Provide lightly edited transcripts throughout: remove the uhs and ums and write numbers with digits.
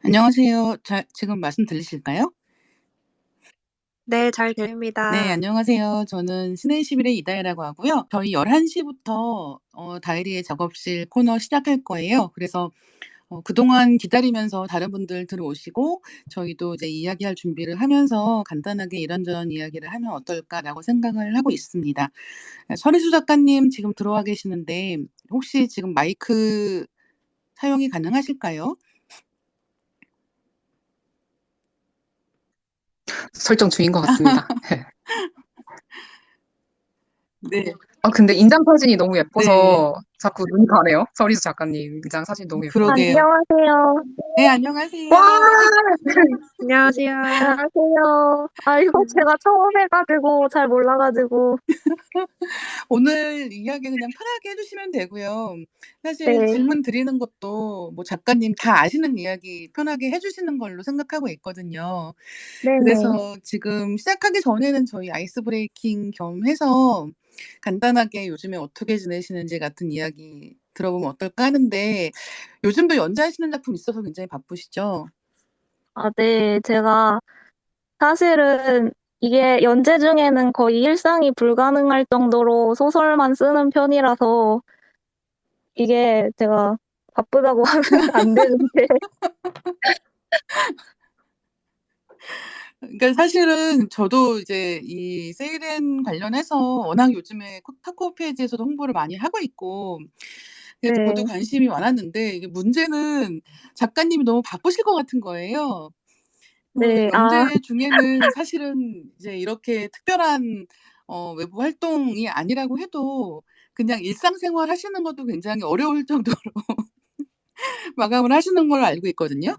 안녕하세요. 지금 말씀 들리실까요? 네, 잘 네, 들립니다. 안녕하세요. 저는 신의 11의 이다혜라고 하고요. 저희 11시 부터 다이리의 작업실 코너 시작할 거예요. 그래서 그동안 기다리면서 다른 분들 들어오시고 저희도 이제 이야기할 준비를 하면서 간단하게 이런저런 이야기를 하면 어떨까라고 생각을 하고 있습니다. 서리수 작가님 지금 들어와 계시는데 혹시 지금 마이크 사용이 가능하실까요? 설정 중인 것 같습니다. 네. 근데 인장 사진이 너무 네. 예뻐서 자꾸 눈이 가네요. 서리수 작가님 인장 사진 너무 예뻐요. 그러게요. 안녕하세요. 네, 안녕하세요. 와! 안녕하세요. 안녕하세요. 이거 제가 처음 해가지고 잘 몰라가지고. 오늘 이야기 그냥 편하게 해 주시면 되고요. 사실 네. 질문 드리는 것도 뭐 작가님 다 아시는 이야기 편하게 해 주시는 걸로 생각하고 있거든요. 네네. 그래서 지금 시작하기 전에는 저희 아이스 브레이킹 겸 해서 간단하게 요즘에 어떻게 지내시는지 같은 이야기 들어보면 어떨까 하는데 요즘도 연재하시는 작품 있어서 굉장히 바쁘시죠? 네. 제가 사실은 이게 연재 중에는 거의 일상이 불가능할 정도로 소설만 쓰는 편이라서 이게 제가 바쁘다고 하면 안 되는데. 그러니까 사실은 저도 이제 이 세일엔 관련해서 워낙 요즘에 카카오 페이지에서도 홍보를 많이 하고 있고 그래서 저도 네. 관심이 많았는데 이게 문제는 작가님이 너무 바쁘실 것 같은 거예요. 네. 연재 중에는 사실은 이제 이렇게 특별한 외부 활동이 아니라고 해도 그냥 일상생활 하시는 것도 굉장히 어려울 정도로 마감을 하시는 걸로 알고 있거든요.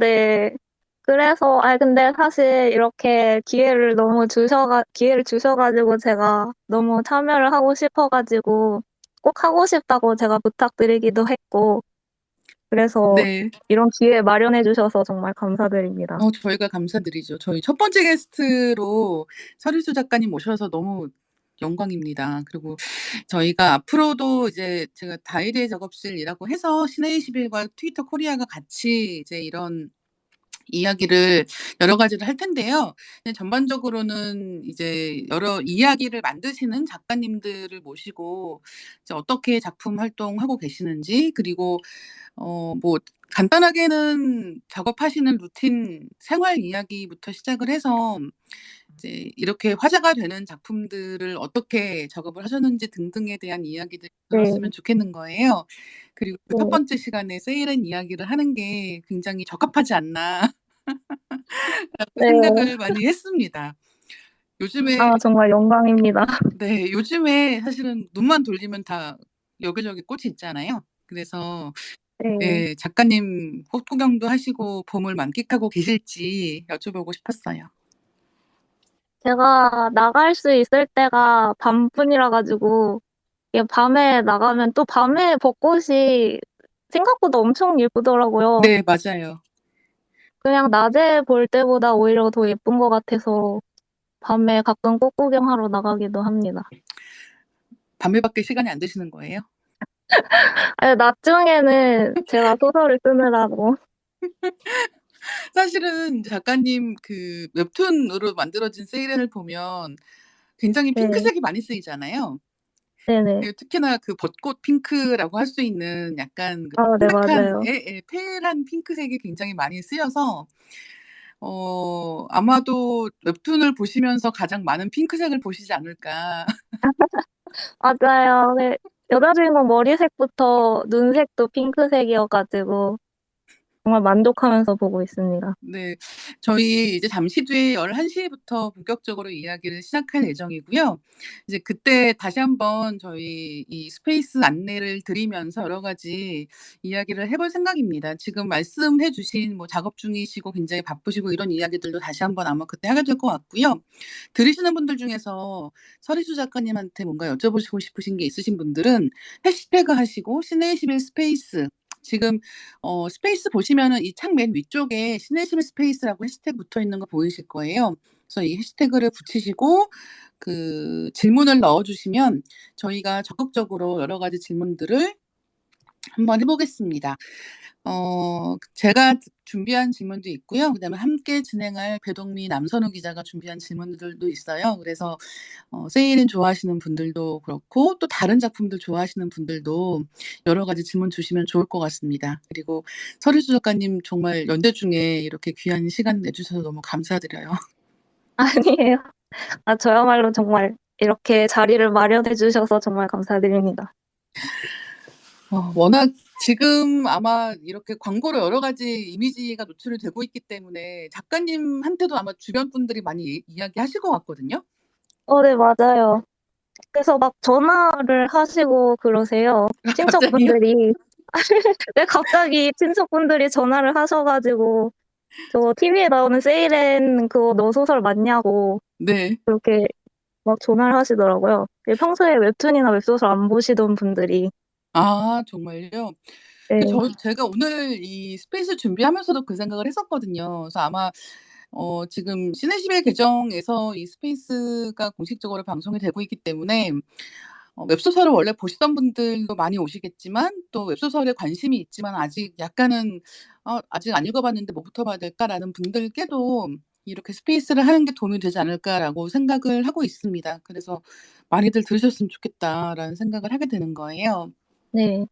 네. 그래서 근데 사실 이렇게 기회를 주셔 가지고 제가 너무 참여를 하고 싶어 가지고 꼭 하고 싶다고 제가 부탁드리기도 했고, 그래서 네. 이런 기회 마련해 주셔서 정말 감사드립니다. 저희가 감사드리죠. 저희 첫 번째 게스트로 서리수 작가님 모셔서 너무 영광입니다. 그리고 저희가 앞으로도 이제 제가 다이리의 작업실이라고 해서 신의21과 트위터 코리아가 같이 이제 이런 이야기를 여러 가지를 할 텐데요. 그냥 전반적으로는 이제 여러 이야기를 만드시는 작가님들을 모시고 이제 어떻게 작품 활동하고 계시는지 그리고 뭐 간단하게는 작업하시는 루틴 생활 이야기부터 시작을 해서 이제 이렇게 화제가 되는 작품들을 어떻게 작업을 하셨는지 등등에 대한 이야기들 네. 들었으면 좋겠는 거예요. 그리고 그 첫 네. 번째 시간에 세일한 이야기를 하는 게 굉장히 적합하지 않나 라고 네. 생각을 많이 했습니다. 요즘에 정말 영광입니다. 네, 요즘에 사실은 눈만 돌리면 다 여기저기 꽃이 있잖아요. 그래서 네. 예, 작가님 꽃 구경도 하시고 봄을 만끽하고 계실지 여쭤보고 싶었어요. 제가 나갈 수 있을 때가 밤뿐이라 가지고 이게 밤에 나가면 또 밤에 벚꽃이 생각보다 엄청 예쁘더라고요. 네, 맞아요. 그냥 낮에 볼 때보다 오히려 더 예쁜 것 같아서 밤에 가끔 꽃 구경하러 나가기도 합니다. 밤에밖에 시간이 안 되시는 거예요? 낮 중에는 제가 소설을 쓰느라고. 사실은 작가님 그 웹툰으로 만들어진 세일을 보면 굉장히 네. 핑크색이 많이 쓰이잖아요. 네네. 예, 특히나 그 벚꽃 핑크라고 할 수 있는 약간 그 네, 푸석한 맞아요. 페일한 핑크색이 굉장히 많이 쓰여서 아마도 웹툰을 보시면서 가장 많은 핑크색을 보시지 않을까. 맞아요. 네. 여자 주인공 머리색부터 눈색도 핑크색이어 가지고 정말 만족하면서 보고 있습니다. 네. 저희 이제 잠시 뒤에 11시 부터 본격적으로 이야기를 시작할 예정이고요. 이제 그때 다시 한번 저희 이 스페이스 안내를 드리면서 여러 가지 이야기를 해볼 생각입니다. 지금 말씀해 주신 뭐 작업 중이시고 굉장히 바쁘시고 이런 이야기들도 다시 한번 아마 그때 하게 될 것 같고요. 들으시는 분들 중에서 서리수 작가님한테 뭔가 여쭤보시고 싶으신 게 있으신 분들은 해시태그 하시고 신의 11 스페이스 지금 스페이스 보시면은 이 창 맨 위쪽에 신의심 스페이스라고 해시태그 붙어 있는 거 보이실 거예요. 그래서 이 해시태그를 붙이시고 그 질문을 넣어 주시면 저희가 적극적으로 여러 가지 질문들을 한번 해 보겠습니다. 제가 준비한 질문도 있고요. 그다음에 함께 진행할 배동미, 남선우 기자가 준비한 질문들도 있어요. 그래서 세일은 좋아하시는 분들도 그렇고 또 다른 작품들 좋아하시는 분들도 여러 가지 질문 주시면 좋을 것 같습니다. 그리고 서리수 작가님 정말 연대 중에 이렇게 귀한 시간 내주셔서 너무 감사드려요. 아니에요. 저야말로 정말 이렇게 자리를 마련해 주셔서 정말 감사드립니다. 워낙 지금 아마 이렇게 광고로 여러 가지 이미지가 노출이 되고 있기 때문에 작가님한테도 아마 주변 분들이 많이 이야기하실 것 같거든요. 네, 맞아요. 그래서 막 전화를 하시고 그러세요. 갑자기요? 친척분들이. 네, 갑자기 친척분들이 전화를 하셔가지고 저 TV에 나오는 세일엔 그거 너 소설 맞냐고 네. 그렇게 막 전화를 하시더라고요. 평소에 웹툰이나 웹소설 안 보시던 분들이. 아 정말요? 네. 제가 오늘 이 스페이스 준비하면서도 그 생각을 했었거든요. 그래서 아마 지금 시네11 계정에서 이 스페이스가 공식적으로 방송이 되고 있기 때문에 웹소설을 원래 보시던 분들도 많이 오시겠지만 또 웹소설에 관심이 있지만 아직 약간은 '아직 안 읽어 봤는데 뭐부터 봐야 될까?'라는 분들께도 이렇게 '스페이스를 하는 게 도움이 되지 않을까.'라고 생각을 하고 있습니다. 그래서 '많이들 들으셨으면 좋겠다.'라는 생각을 하게 되는 거예요. 네.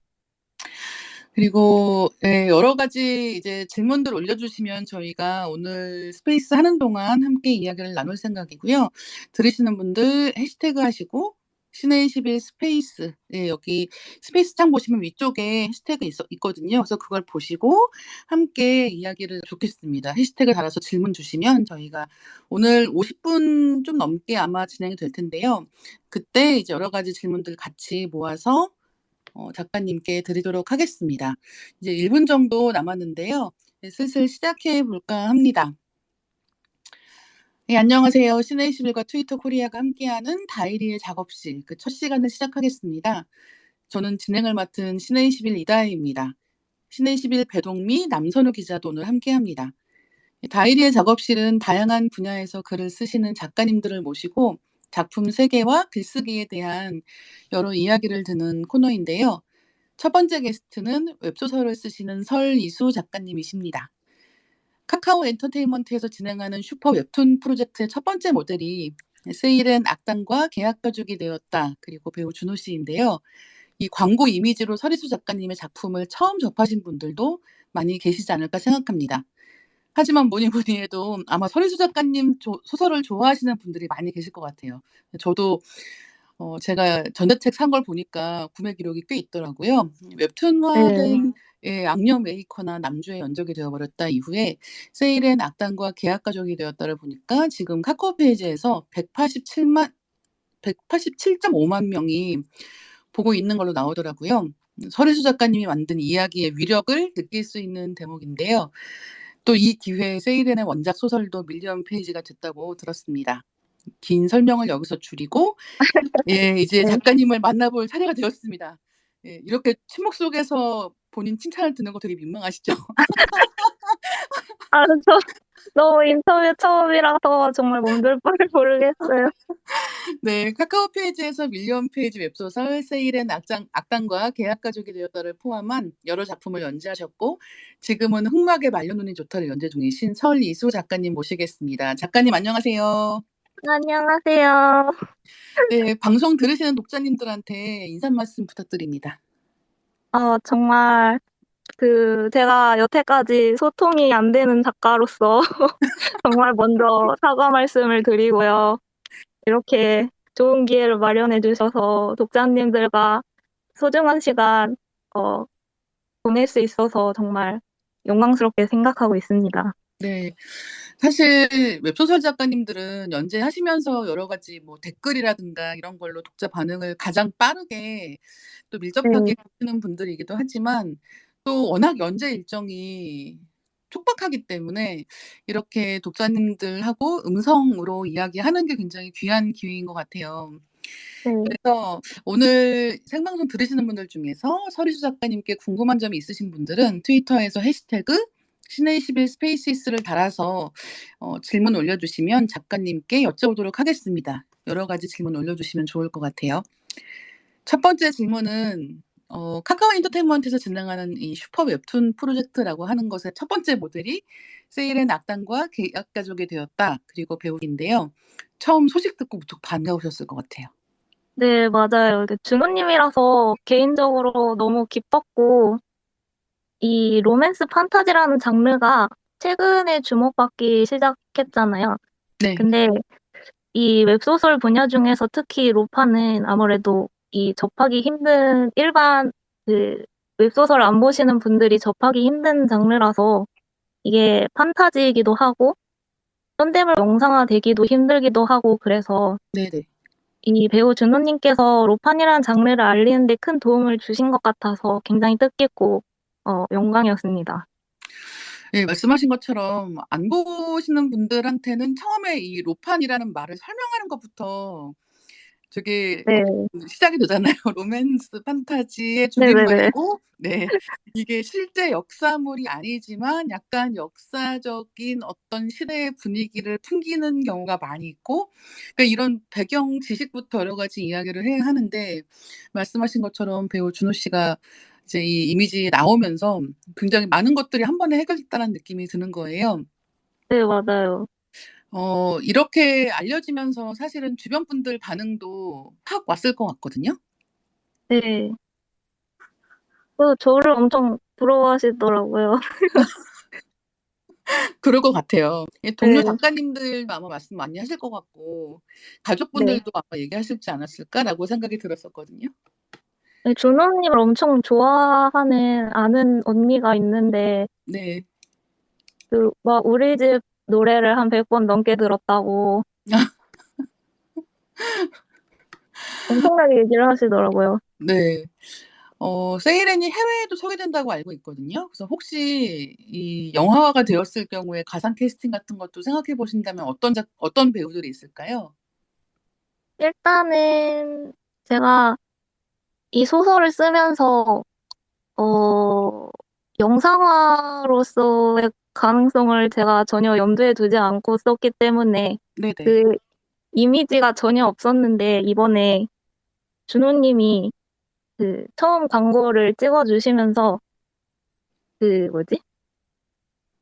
그리고 예 여러 가지 이제 질문들 올려주시면 저희가 오늘 스페이스 하는 동안 함께 이야기를 나눌 생각이고요. 들으시는 분들 해시태그 하시고 신의11 스페이스 여기 스페이스 창 보시면 위쪽에 해시태그 있거든요. 그래서 그걸 보시고 함께 이야기를 좋겠습니다. 해시태그 달아서 질문 주시면 저희가 오늘 50분 좀 넘게 아마 진행이 될 텐데요. 그때 이제 여러 가지 질문들 같이 모아서 작가님께 드리도록 하겠습니다. 이제 1분 정도 남았는데요. 슬슬 시작해 볼까 합니다. 안녕하세요. 시네21과 트위터 코리아가 함께하는 다이리의 작업실 첫 시간을 시작하겠습니다. 저는 진행을 맡은 시네21 이다혜입니다. 시네21 배동미, 남선우 기자도 오늘 함께합니다. 다이리의 작업실은 다양한 분야에서 글을 쓰시는 작가님들을 모시고 작품 세계와 글쓰기에 대한 여러 이야기를 듣는 코너인데요. 첫 번째 게스트는 웹소설을 쓰시는 설이수 작가님이십니다. 카카오 엔터테인먼트에서 진행하는 슈퍼 웹툰 프로젝트의 첫 번째 모델이 세일엔 악당과 계약 가족이 되었다. 그리고 배우 준호 씨인데요. 이 광고 이미지로 설이수 작가님의 작품을 처음 접하신 분들도 많이 계시지 않을까 생각합니다. 하지만 뭐니 해도 아마 설이수 작가님 소설을 좋아하시는 분들이 많이 계실 것 같아요. 저도 제가 전자책 산 걸 보니까 구매 기록이 꽤 있더라고요. 웹툰화된 악녀 메이커나 남주에 연적이 되어 버렸다 이후에 세일엔 악당과 계약 가족이 되었다를 보니까 지금 카카오 페이지에서 187.5만 명이 보고 있는 걸로 나오더라고요. 설혜수 작가님이 만든 이야기의 위력을 느낄 수 있는 대목인데요. 또 이 기회에 세일엔의 원작 소설도 밀리언 페이지가 됐다고 들었습니다. 긴 설명을 여기서 줄이고 이제 네. 작가님을 만나볼 차례가 되었습니다. 이렇게 침묵 속에서 본인 칭찬을 듣는 거 되게 민망하시죠? 저 너무 인터뷰 처음이라서 정말 몸둘 바를 모르겠어요. 네. 카카오 페이지에서 밀리언 페이지 웹소설 세일엔 악당과 계약 가족이 되었다를 포함한 여러 작품을 연재하셨고 지금은 흑막의 말려놓니 좋다를 연재 중이신 설이수 작가님 모시겠습니다. 작가님 안녕하세요. 안녕하세요. 네. 방송 들으시는 독자님들한테 인사 말씀 부탁드립니다. 정말 제가 여태까지 소통이 안 되는 작가로서 정말 먼저 사과 말씀을 드리고요. 이렇게 좋은 기회를 마련해 주셔서 독자님들과 소중한 시간 보낼 수 있어서 정말 영광스럽게 생각하고 있습니다. 네. 사실 웹소설 작가님들은 연재하시면서 여러 가지 뭐 댓글이라든가 이런 걸로 독자 반응을 가장 빠르게 또 밀접하게 보시는 분들이기도 하지만 또 워낙 연재 일정이 촉박하기 때문에 이렇게 독자님들하고 음성으로 이야기하는 게 굉장히 귀한 기회인 것 같아요. 네. 그래서 오늘 생방송 들으시는 분들 중에서 설희수 작가님께 궁금한 점이 있으신 분들은 트위터에서 해시태그 시네21 스페이시스를 달아서 질문 올려주시면 작가님께 여쭤보도록 하겠습니다. 여러 가지 질문 올려주시면 좋을 것 같아요. 첫 번째 질문은 카카오 엔터테인먼트에서 진행하는 이 슈퍼 웹툰 프로젝트라고 하는 것의 첫 번째 모델이 세일앤 악당과 계약 가족이 되었다. 그리고 배우인데요. 처음 소식 듣고 무척 반가우셨을 것 같아요. 네, 맞아요. 준호님이라서 개인적으로 너무 기뻤고, 이 로맨스 판타지라는 장르가 최근에 주목받기 시작했잖아요. 네. 근데 이 웹소설 분야 중에서 특히 로파는 아무래도 이 접하기 힘든 일반 그 웹소설 안 보시는 분들이 접하기 힘든 장르라서 이게 판타지이기도 하고 현대물 영상화되기도 힘들기도 하고 그래서 네네. 이 배우 준호님께서 로판이라는 장르를 알리는 데 큰 도움을 주신 것 같아서 굉장히 뜻깊고 영광이었습니다. 예, 말씀하신 것처럼 안 보시는 분들한테는 처음에 이 로판이라는 말을 설명하는 것부터 되게 네. 시작이 되잖아요. 로맨스 판타지의 네네네. 줄임말이고, 네, 이게 실제 역사물이 아니지만 약간 역사적인 어떤 시대의 분위기를 풍기는 경우가 많이 있고, 그러니까 이런 배경 지식부터 여러 가지 이야기를 해야 하는데, 말씀하신 것처럼 배우 준호 씨가 이제 이 이미지 나오면서 굉장히 많은 것들이 한 번에 해결됐다는 느낌이 드는 거예요. 네, 맞아요. 이렇게 알려지면서 사실은 주변 분들 반응도 확 왔을 것 같거든요. 네. 또 저를 엄청 부러워하시더라고요. 그럴 것 같아요. 동료 네. 작가님들도 아마 말씀 많이 하실 것 같고 네. 가족분들도 아마 얘기하실지 않았을까라고 생각이 들었었거든요. 네, 준호님을 엄청 좋아하는 아는 언니가 있는데 네. 막 우리 집 노래를 한 100번 넘게 들었다고 엄청나게 얘기를 하시더라고요. 네. 세이렌이 해외에도 소개된다고 알고 있거든요. 그래서 혹시 이 영화화가 되었을 경우에 가상 캐스팅 같은 것도 생각해 보신다면 어떤 배우들이 있을까요? 일단은 제가 이 소설을 쓰면서 영상화로서의 가능성을 제가 전혀 염두에 두지 않고 썼기 때문에 네네. 그 이미지가 전혀 없었는데 이번에 준호님이 처음 광고를 찍어주시면서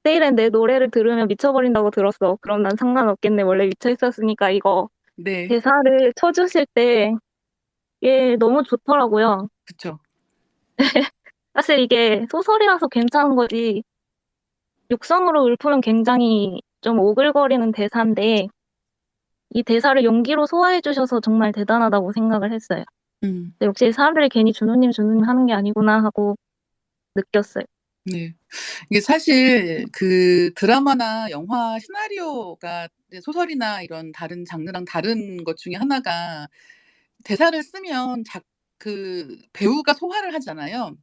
세일엔 내 노래를 들으면 미쳐버린다고 들었어. 그럼 난 상관없겠네. 원래 미쳐있었으니까 이거 네. 대사를 쳐주실 때 이게 너무 좋더라고요. 그쵸. 사실 이게 소설이라서 괜찮은 거지 육성으로 읊으면 굉장히 좀 오글거리는 대사인데 이 대사를 연기로 소화해 주셔서 정말 대단하다고 생각을 했어요. 역시 사람들이 괜히 준호님 하는 게 아니구나 하고 느꼈어요. 네. 이게 사실 그 드라마나 영화 시나리오가 이제 소설이나 이런 다른 장르랑 다른 것 중에 하나가 대사를 쓰면 그 배우가 소화를 하잖아요.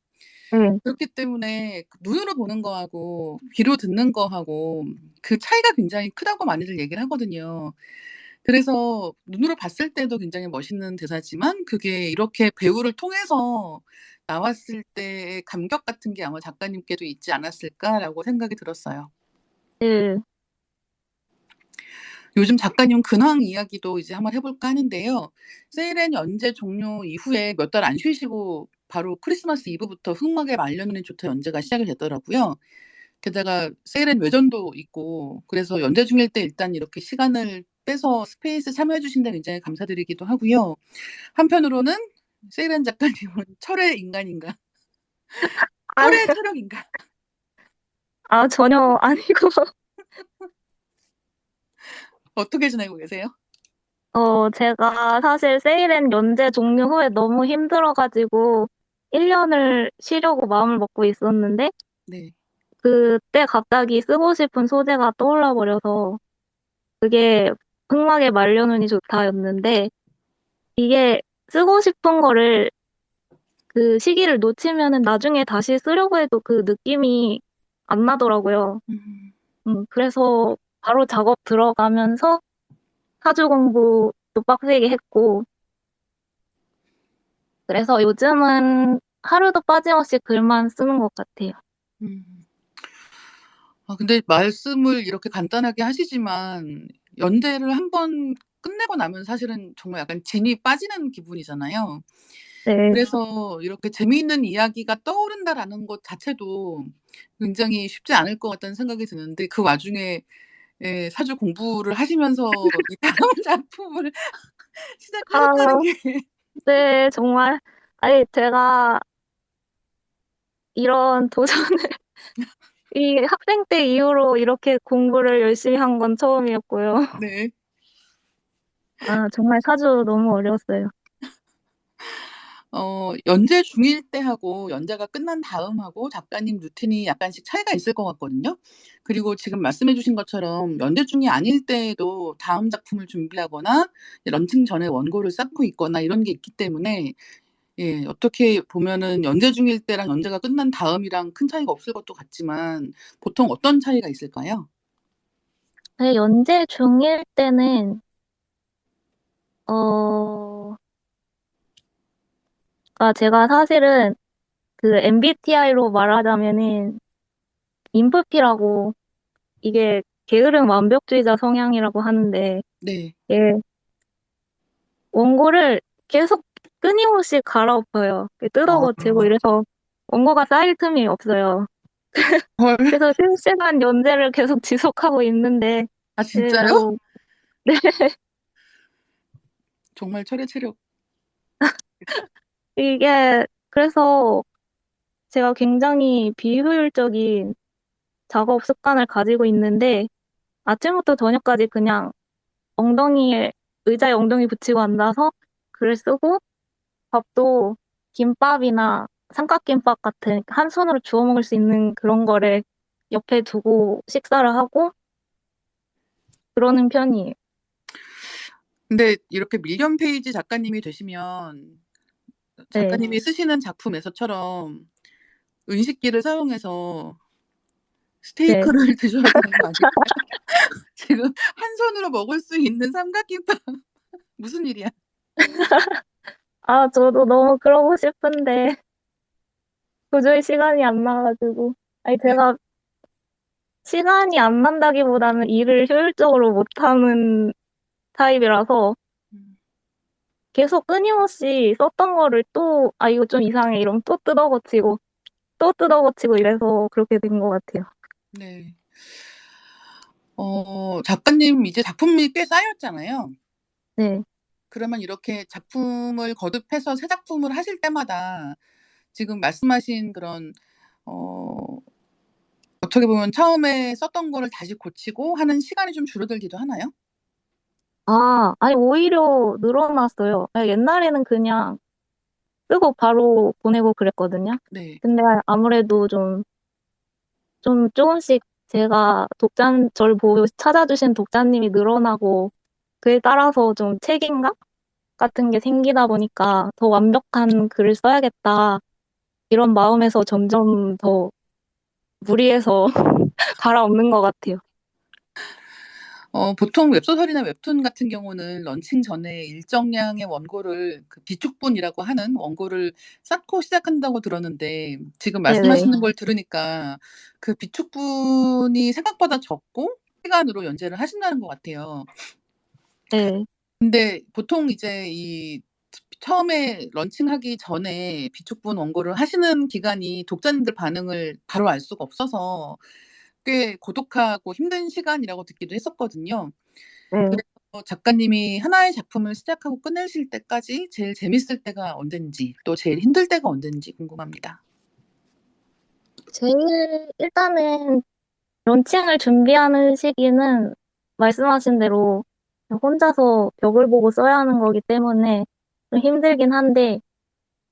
네. 그렇기 때문에 눈으로 보는 거하고 귀로 듣는 거하고 그 차이가 굉장히 크다고 많이들 얘기를 하거든요. 그래서 눈으로 봤을 때도 굉장히 멋있는 대사지만 그게 이렇게 배우를 통해서 나왔을 때의 감격 같은 게 아마 작가님께도 있지 않았을까라고 생각이 들었어요. 네. 요즘 작가님 근황 이야기도 이제 한번 해볼까 하는데요. 세일앤 연재 종료 이후에 몇 달 안 쉬시고 바로 크리스마스 이브부터 흑막의 말년운이 좋다 연재가 시작이 됐더라고요. 게다가 세일앤 외전도 있고 그래서 연재 중일 때 일단 이렇게 시간을 빼서 스페이스 참여해 주신 데 굉장히 감사드리기도 하고요. 한편으로는 세일앤 작가님은 철의 인간인가? 아, 철의 체력인가? 전혀 아니고 어떻게 지내고 계세요? 제가 사실 세일앤 연재 종료 후에 너무 힘들어가지고 1년을 쉬려고 마음을 먹고 있었는데 네. 그때 갑자기 쓰고 싶은 소재가 떠올라 버려서 그게 흑막의 말년운이 좋다였는데 이게 쓰고 싶은 거를 그 시기를 놓치면은 나중에 다시 쓰려고 해도 그 느낌이 안 나더라고요. 그래서 바로 작업 들어가면서 사주 공부도 빡세게 했고 그래서 요즘은 하루도 빠짐없이 글만 쓰는 것 같아요. 음. 근데 말씀을 이렇게 간단하게 하시지만 연재를 한 번 끝내고 나면 사실은 정말 약간 진이 빠지는 기분이잖아요. 네. 그래서 이렇게 재미있는 이야기가 떠오른다라는 것 자체도 굉장히 쉽지 않을 것 같다는 생각이 드는데 그 와중에 예, 사주 공부를 하시면서 이 다음 작품을 시작하셨다는 아, 게 네, 정말. 아니, 제가 이런 도전을 이 학생 때 이후로 이렇게 공부를 열심히 한 건 처음이었고요. 네. 아, 정말 사주 너무 어려웠어요. 연재 중일 때 하고 연재가 끝난 다음하고 작가님 루틴이 약간씩 차이가 있을 것 같거든요. 그리고 지금 말씀해 주신 것처럼 연재 중이 아닐 때에도 다음 작품을 준비하거나 런칭 전에 원고를 쌓고 있거나 이런 게 있기 때문에 예, 어떻게 보면은 연재 중일 때랑 연재가 끝난 다음이랑 큰 차이가 없을 것도 같지만 보통 어떤 차이가 있을까요? 네, 연재 중일 때는 어, 제가 사실은 그 MBTI로 말하자면은 인프피라고 이게 게으른 완벽주의자 성향이라고 하는데 네. 예, 원고를 계속 끊임없이 갈아엎어요. 아. 뜯어고치고 이래서 원고가 쌓일 틈이 없어요. 헐. 그래서 실시간 연재를 계속 지속하고 있는데 아, 예, 진짜요? 뭐 네, 정말 철의 체력. 이게 그래서 제가 굉장히 비효율적인 작업 습관을 가지고 있는데 아침부터 저녁까지 그냥 의자에 엉덩이 붙이고 앉아서 글을 쓰고 밥도 김밥이나 삼각김밥 같은 한 손으로 주워 먹을 수 있는 그런 거를 옆에 두고 식사를 하고 그러는 편이에요. 근데 이렇게 밀리언 페이지 작가님이 되시면 네. 작가님이 쓰시는 작품에서처럼 은식기를 사용해서 네. 스테이크를 드셔야 되는 거 아닐까요? 지금 한 손으로 먹을 수 있는 삼각김밥 무슨 일이야? 아, 저도 너무 그러고 싶은데 도저히 시간이 안 나가지고. 아니, 네. 제가 시간이 안 난다기보다는 일을 효율적으로 못하는 타입이라서 음. 계속 끊임없이 썼던 거를 이거 좀 이상해. 이러면 또 뜯어고치고, 또 뜯어고치고 이래서 그렇게 된 것 같아요. 네. 작가님 이제 작품이 꽤 쌓였잖아요. 네. 그러면 이렇게 작품을 거듭해서 새 작품을 하실 때마다 지금 말씀하신 그런 어 어떻게 보면 처음에 썼던 거를 다시 고치고 하는 시간이 좀 줄어들기도 하나요? 아니, 오히려 늘어났어요. 아니, 옛날에는 그냥 쓰고 바로 보내고 그랬거든요. 네. 근데 아무래도 조금씩 제가 저를 보고 찾아주신 독자님이 늘어나고 그에 따라서 좀 책임감 같은 게 생기다 보니까 더 완벽한 글을 써야겠다. 이런 마음에서 점점 더 무리해서 갈아엎는 것 같아요. 보통 웹소설이나 웹툰 같은 경우는 런칭 전에 일정량의 원고를 그 비축본이라고 하는 원고를 쌓고 시작한다고 들었는데 지금 네네. 말씀하시는 걸 들으니까 그 비축분이 생각보다 적고 시간으로 연재를 하신다는 것 같아요. 네. 근데 보통 이제 이 처음에 런칭하기 전에 비축분 원고를 하시는 기간이 독자님들 반응을 바로 알 수가 없어서 꽤 고독하고 힘든 시간이라고 듣기도 했었거든요. 네. 그래서 작가님이 하나의 작품을 시작하고 끝내실 때까지 제일 재밌을 때가 언젠지 또 제일 힘들 때가 언젠지 궁금합니다. 일단은 런칭을 준비하는 시기는 말씀하신 대로 혼자서 벽을 보고 써야 하는 거기 때문에 좀 힘들긴 한데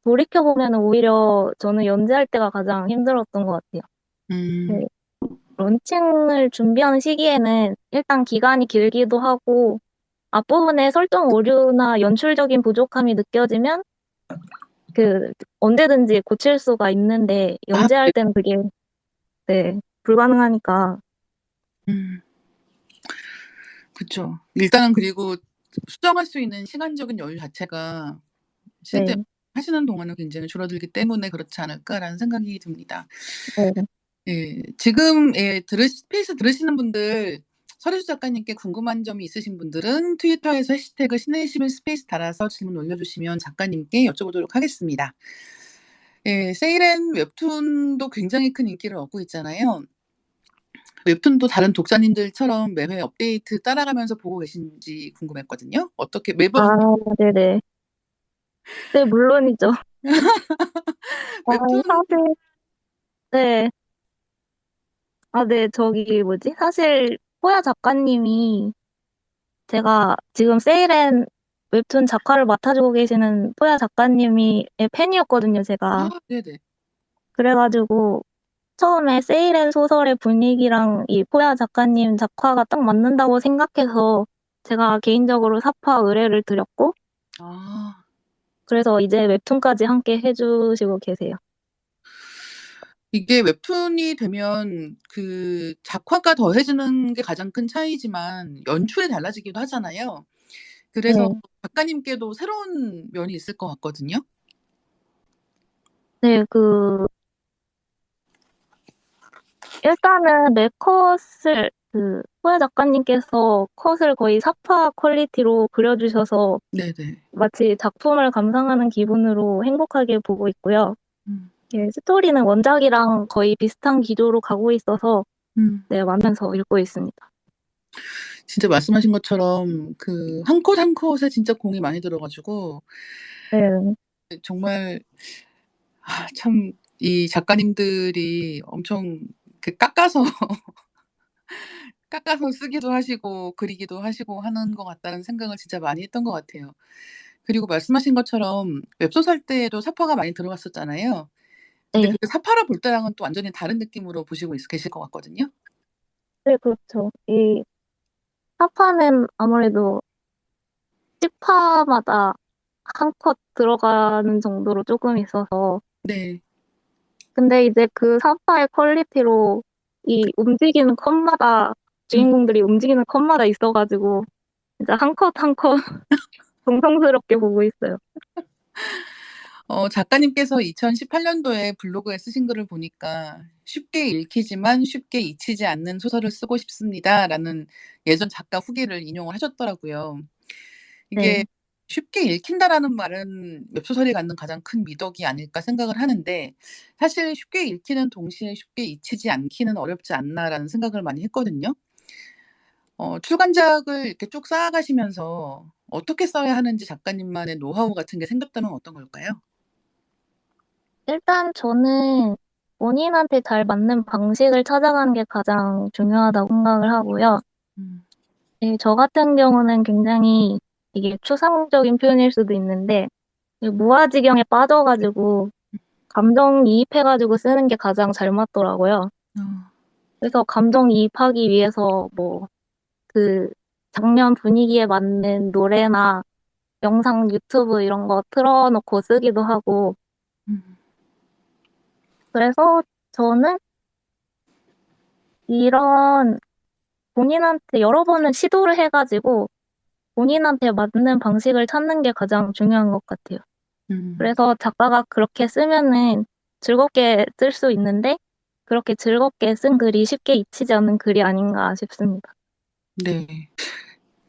돌이켜보면 오히려 저는 연재할 때가 가장 힘들었던 것 같아요. 음. 네. 런칭을 준비하는 시기에는 일단 기간이 길기도 하고 앞부분에 설정 오류나 연출적인 부족함이 느껴지면 언제든지 고칠 수가 있는데 아 네. 연재할 때는 그게 네, 불가능하니까. 그쵸. 일단은 그리고 수정할 수 있는 시간적인 여유 자체가 실제 네. 하시는 동안은 굉장히 줄어들기 때문에 그렇지 않을까라는 생각이 듭니다. 네. 예. 지금 예 스페이스 들으시는 분들 서리수 작가님께 궁금한 점이 있으신 분들은 트위터에서 해시태그 신의21 스페이스 달아서 질문 올려주시면 작가님께 여쭤보도록 하겠습니다. 예, 세일앤 웹툰도 굉장히 큰 인기를 얻고 있잖아요. 웹툰도 다른 독자님들처럼 매회 업데이트 따라가면서 보고 계신지 궁금했거든요. 어떻게 매번 아, 네네. 네, 물론이죠. 웹툰 사실, 네. 네, 사실, 호야 작가님이 제가 지금 세일앤 웹툰 작화를 맡아주고 계시는 호야 작가님이 팬이었거든요, 제가. 네네. 그래가지고, 처음에 세일앤 소설의 분위기랑 이 호야 작가님 작화가 딱 맞는다고 생각해서 제가 개인적으로 사파 의뢰를 드렸고, 아, 그래서 이제 웹툰까지 함께 해주시고 계세요. 이게 웹툰이 되면 그 작화가 더해지는 게 가장 큰 차이지만 연출이 달라지기도 하잖아요. 그래서 네. 작가님께도 새로운 면이 있을 것 같거든요. 네, 일단은 호야 작가님께서 컷을 거의 사파 퀄리티로 그려주셔서 네네. 마치 작품을 감상하는 기분으로 행복하게 보고 있고요. 음, 예, 스토리는 원작이랑 거의 비슷한 기조로 가고 있어서 네, 만면서 읽고 있습니다. 진짜 말씀하신 것처럼 그 한 컷 한 컷에 진짜 공이 많이 들어가지고 네, 정말 참 이 작가님들이 엄청 그 깎아서 쓰기도 하시고 그리기도 하시고 하는 것 같다는 생각을 진짜 많이 했던 것 같아요. 그리고 말씀하신 것처럼 웹소설 때에도 사파가 많이 들어갔었잖아요. 근데 네, 그게 사파를 볼 때랑은 또 완전히 다른 느낌으로 보시고 계실 것 같거든요. 네, 그렇죠. 이 사파는 아무래도 10화마다 한 컷 들어가는 정도로 조금 있어서 네. 근데 이제 그 사파의 퀄리티로 이 움직이는 컷마다 주인공들이 움직이는 컷마다 있어가지고 진짜 한 컷 한 컷 정성스럽게 보고 있어요. 작가님께서 2018년도에 블로그에 쓰신 글을 보니까 "쉽게 읽히지만 쉽게 잊히지 않는 소설을 쓰고 싶습니다."라는 예전 작가 후기를 인용을 하셨더라고요. 이게 네. 쉽게 읽힌다라는 말은 웹소설이 갖는 가장 큰 미덕이 아닐까 생각을 하는데 사실 '쉽게 읽히는 동시에 쉽게 잊히지 않기는 어렵지 않나.'라는 생각을 많이 했거든요. 출간작을 이렇게 쭉 쌓아가시면서 어떻게 써야 하는지 작가님만의 노하우 같은 게 생겼다면 어떤 걸까요? 일단 저는 본인한테 잘 맞는 방식을 찾아가는 게 가장 중요하다고 생각을 하고요. 음. 네, 저 같은 경우는 굉장히 이게 추상적인 표현일 수도 있는데 이 무아지경에 빠져가지고 감정이입해가지고 쓰는 게 가장 잘 맞더라고요. 어. 그래서 감정이입하기 위해서 그 장면 분위기에 맞는 노래나 영상 유튜브 이런 거 틀어놓고 쓰기도 하고 음. 그래서 저는 이런 본인한테 여러 번을 시도를 해가지고 본인한테 맞는 방식을 찾는 게 가장 중요한 것 같아요. 음. 그래서 작가가 그렇게 쓰면은 즐겁게 쓸 수 있는데 그렇게 즐겁게 쓴 글이 쉽게 잊히지 않는 글이 아닌가 싶습니다. 네.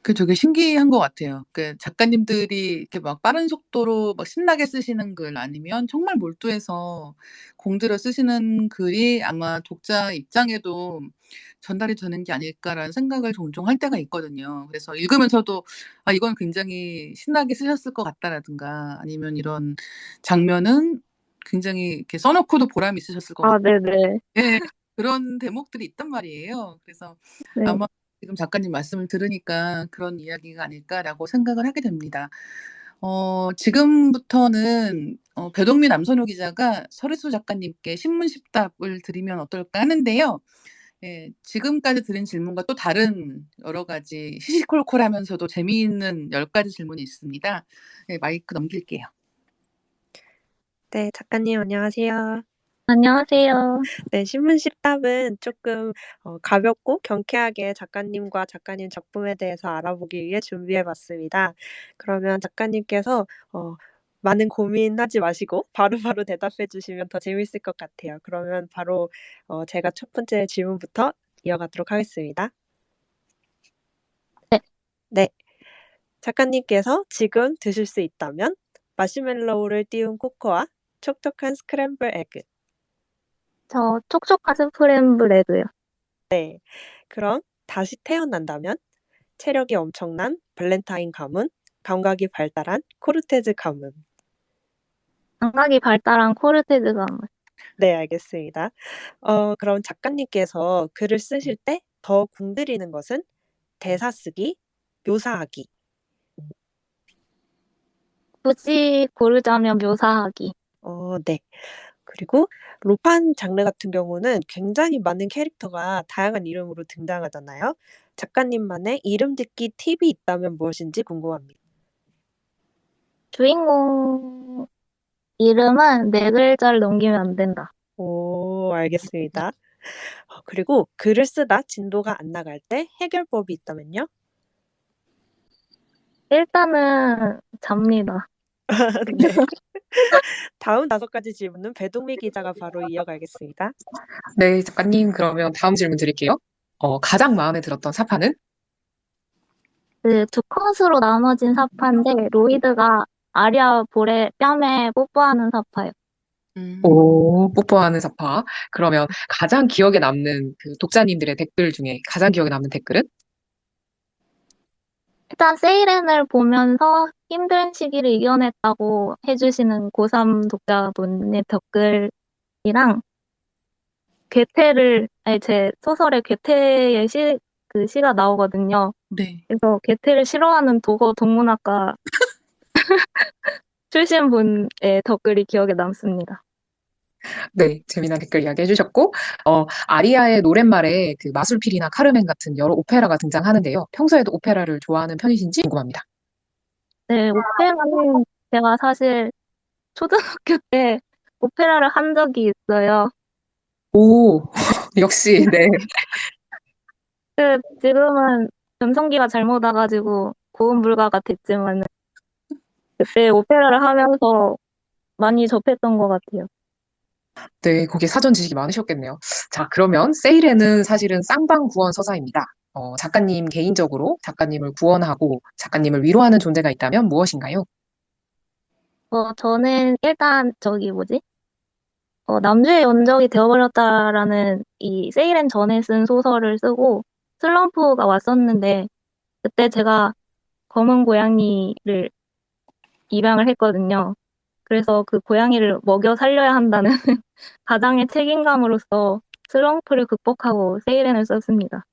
그 되게 신기한 것 같아요. 그 작가님들이 이렇게 막 빠른 속도로 막 신나게 쓰시는 글 아니면 정말 몰두해서 공들여 쓰시는 글이 아마 독자 입장에도 전달이 되는 게 아닐까라는 생각을 종종 할 때가 있거든요. 그래서 읽으면서도 '아 이건 굉장히 신나게 쓰셨을 것 같다.'라든가 아니면 '이런 장면은 굉장히 이렇게 써 놓고도 보람이 있으셨을 것 같다.' 네네. 예. 그런 대목들이 있단 말이에요. 그래서 네. 아마 지금 작가님 말씀을 들으니까 '그런 이야기가 아닐까.'라고 생각을 하게 됩니다. 지금부터는 배동미 남선호 기자가 서리수 작가님께 신문십답을 드리면 어떨까 하는데요. 예. 지금까지 드린 질문과 또 다른 여러 가지 시시콜콜하면서도 재미있는 10 가지 질문이 있습니다. 네 마이크 넘길게요. 네, 작가님 안녕하세요. 안녕하세요. 네, 신문십답은 조금 가볍고 경쾌하게 작가님과 작가님 작품에 대해서 알아보기 위해 준비해 봤습니다. 그러면 작가님께서 많은 고민하지 마시고 바로바로 대답해 주시면 더 재밌을 것 같아요. 그러면 바로 제가 첫 번째 질문부터 이어가도록 하겠습니다. 네. 작가님께서 지금 드실 수 있다면 마시멜로우를 띄운 코코아, 촉촉한 스크램블 에그. 저 촉촉한 스크램블 에그요. 네. 그럼 다시 태어난다면 체력이 엄청난 발렌타인 가문, 감각이 발달한 코르테즈 가문. 감각이 발달한 코르테즈 가문. 네, 알겠습니다. 그럼 작가님께서 글을 쓰실 때 더 공들이는 것은 대사 쓰기, 묘사하기. 굳이 고르자면 묘사하기. 네. 그리고 로판 장르 같은 경우는 굉장히 많은 캐릭터가 다양한 이름으로 등장하잖아요. 작가님만의 이름 짓기 팁이 있다면 무엇인지 궁금합니다. 주인공 이름은 4글자를 넘기면 안 된다. 오, 알겠습니다. 그리고 글을 쓰다 진도가 안 나갈 때 해결법이 있다면요? 일단은 잡니다. 네. 다음 5가지 질문은 배동미 기자가 바로 이어가겠습니다. 네, 작가님, 그러면 다음 질문 드릴게요. 가장 마음에 들었던 사파는? 그 두 컷으로 나눠진 사파인데 로이드가 아리아 볼의 뺨에 뽀뽀하는 사파예요. 오, 뽀뽀하는 사파. 그러면 가장 기억에 남는 그 독자님들의 댓글 중에 가장 기억에 남는 댓글은? 일단 세이렌을 보면서 힘든 시기를 이겨냈다고 해주시는 고3 독자분의 댓글이랑 제 소설에 괴테의 그 시가 나오거든요. 네. 그래서 괴테를 싫어하는 독어 동문학과 출신 분의 댓글이 기억에 남습니다. 네, 재미난 댓글 이야기 해주셨고, 아리아의 노랫말에 그 마술피리나 카르멘 같은 여러 오페라가 등장하는데요. 평소에도 오페라를 좋아하는 편이신지 궁금합니다. 네, 오페라는 제가 사실 초등학교 때 오페라를 한 적이 있어요. 오, 역시, 네. 지금은 전성기가 잘못 와가지고 고음 불가가 됐지만 그때 오페라를 하면서 많이 접했던 것 같아요. 네, 거기에 사전 지식이 많으셨겠네요. 자, 그러면 세일에는 사실은 쌍방 구원 서사입니다. 작가님 개인적으로 작가님을 구원하고 작가님을 위로하는 존재가 있다면 무엇인가요? 저는 일단 남주의 연적이 되어버렸다라는 이 세이렌 전에 쓴 소설을 쓰고 슬럼프가 왔었는데 그때 제가 검은 고양이를 입양을 했거든요. 그래서 그 고양이를 먹여 살려야 한다는 가장의 책임감으로써 슬럼프를 극복하고 세이렌을 썼습니다.